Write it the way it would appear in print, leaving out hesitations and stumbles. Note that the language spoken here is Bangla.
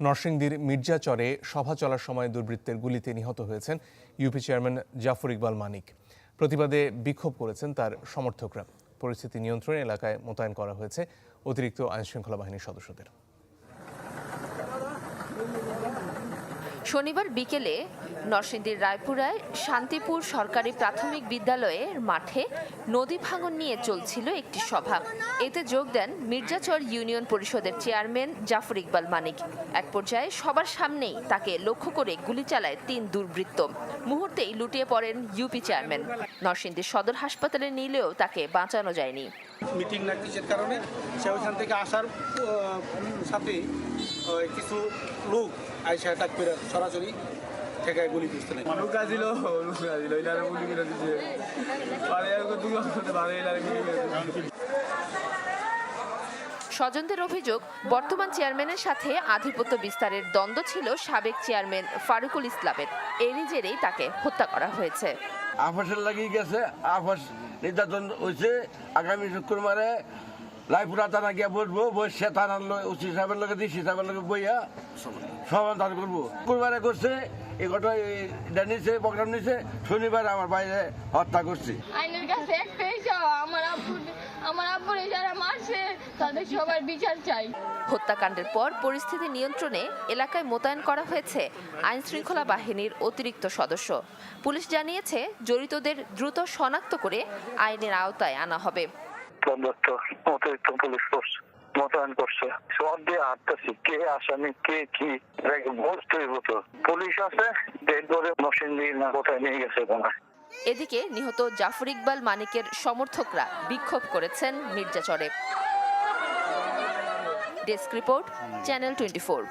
নরসিংদীর মির্জাচরে সভা চলার সময় দুর্বৃত্তের গুলিতে নিহত হয়েছেন ইউপি চেয়ারম্যান জাফর ইকবাল মানিক। প্রতিবাদে বিক্ষোভ করেছেন তার সমর্থকরা। পরিস্থিতি নিয়ন্ত্রণে এলাকায় মোতায়েন করা হয়েছে অতিরিক্ত আইনশৃঙ্খলা বাহিনীর সদস্যদের। শনিবার বিকেলে নরসিংদীর রায়পুরায় শান্তিপুর সরকারি প্রাথমিক বিদ্যালয়ের মাঠে নদী ভাঙন নিয়ে চলছিল একটি সভা। এতে যোগ দেন মির্জাচর ইউনিয়ন পরিষদের চেয়ারম্যান জাফর ইকবাল মানিক। এক পর্যায়ে সবার সামনেই তাকে লক্ষ্য করে গুলি চালায় ৩ দুর্বৃত্ত। মুহূর্তেই লুটিয়ে পড়েন ইউপি চেয়ারম্যান। নরসিংদী সদর হাসপাতালে নিলেও তাকে বাঁচানো যায়নি। মিটিং না কিসের কারণে সে ওইখান থেকে আসার সাথে কিছু লোক আইসা অ্যাটাক করে সরাসরি থেকে গুলি করতে নেই। স্বজনদের অভিযোগ, বর্তমান চেয়ারম্যানের সাথে আধিপত্য বিস্তারের দ্বন্দ্ব ছিল সাবেক চেয়ারম্যান ফারুকুল ইসলামের। এরই জেরেই তাকে হত্যা করা হয়েছে। আফাসের লাগিয়ে গেছে, আফাস নির্যাতন হয়েছে। আগামী শুক্রবারে রায়পুরা থানা গিয়ে বসবো, বসে থানার ওসি সাহেবের লোকে ডিসি সাহেবের লোকে বইয়া সমাধান করবো। শুক্রবারে করছে এই ঘটনা নিছে, প্রোগ্রাম নিছে। শনিবার আমার বাইরে হত্যা করছে। আইনের কাছে একটাই চাওয়া, আমার আব্বুর যারা মারছে তাদের সবার বিচার চাই। হত্যাকাণ্ডের পর পরিস্থিতি নিয়ন্ত্রণে এলাকায় মোতায়েন করা হয়েছে আইন শৃঙ্খলা বাহিনীর অতিরিক্ত সদস্য। পুলিশ জানিয়েছে জড়িতদের দ্রুত শনাক্ত করে আইনের আওতায় আনা হবে। অতিরিক্ত পুলিশ ফোর্স মোতায়েন করছে, সব দিয়ে হাঁটতেছি, কে আসামি কে কি বুঝতেই হতো। পুলিশ আছে, ডেড বডি নরসিংদী না কোথায় নিয়ে গেছে তোমার। এদিকে নিহত জাফর ইকবাল মানিকের সমর্থকরা বিক্ষোভ করেছেন মির্জাচরে। Desk report, channel 24।